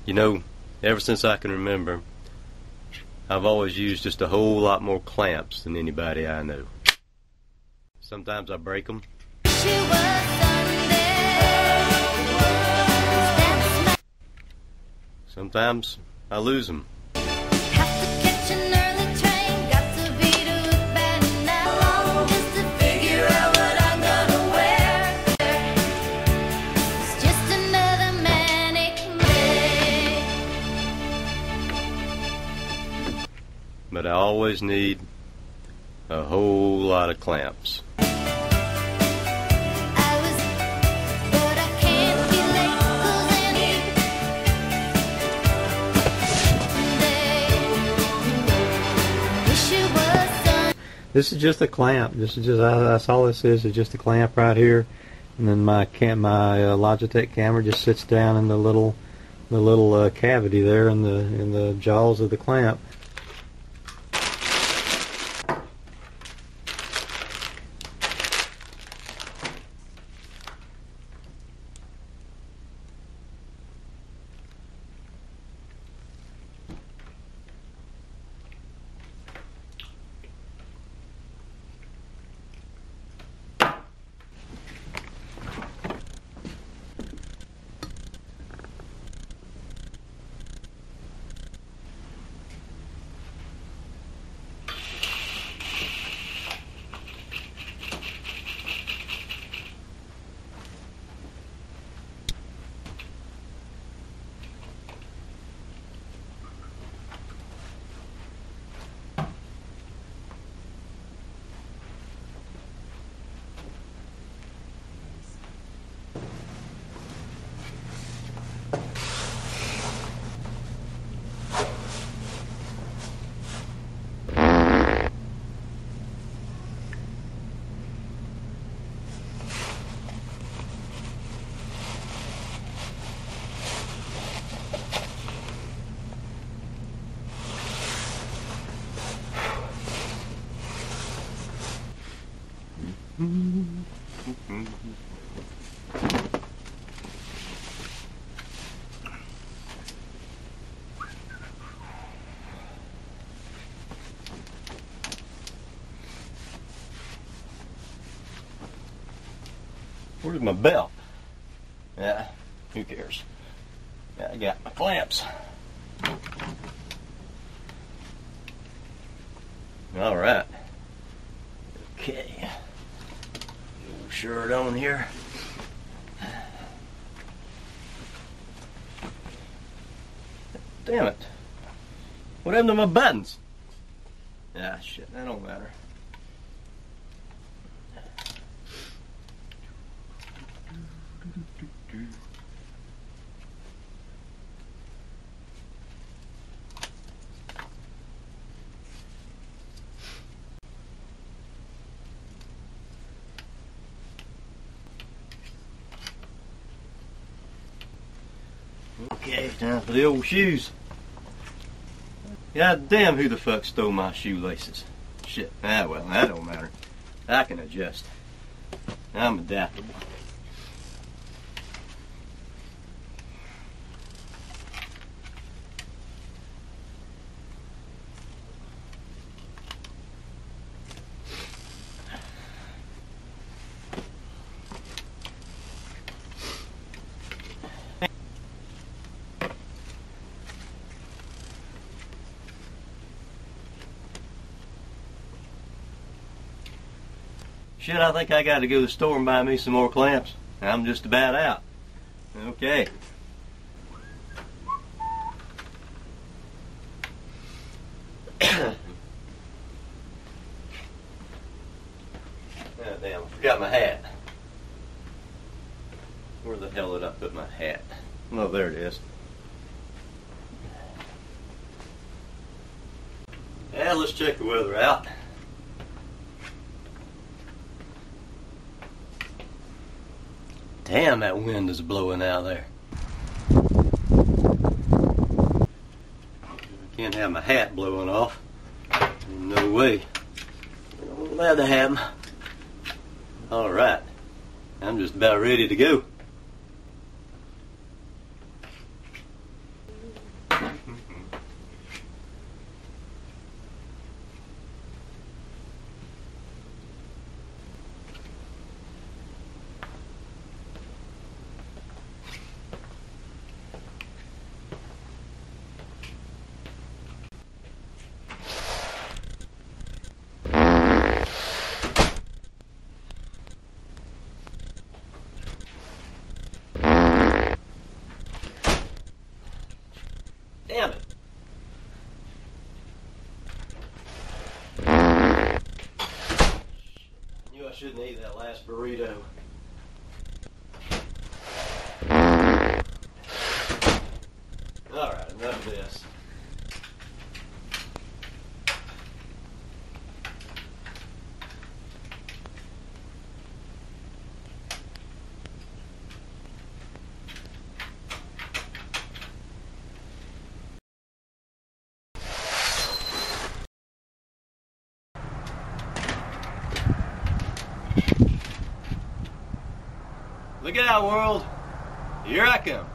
You know, ever since I can remember, I've always used just a whole lot more clamps than anybody I know. Sometimes I break them. Sometimes I lose them. But I always need a whole lot of clamps. This is just a clamp. This is just that's all this is just a clamp right here, and then my Logitech camera just sits down in the little cavity there in the jaws of the clamp. Where's my belt? Yeah, who cares? Yeah, I got my clamps. All right. Okay. Little shirt on here. Damn it. What happened to my buttons? Ah, shit, that don't matter. Okay, time for the old shoes. God damn, who the fuck stole my shoelaces? Shit, ah well, that don't matter. I can adjust. I'm adaptable. Shit, I think I gotta go to the store and buy me some more clamps. I'm just about out. Okay. Oh, damn, I forgot my hat. Where the hell did I put my hat? Oh, there it is. Yeah, let's check the weather out. Damn, that wind is blowing out there. Can't have my hat blowing off. No way. I'm glad to have them. Alright. I'm just about ready to go. shouldn't eat that last burrito. Alright, enough of this. Look out, world. Here I come.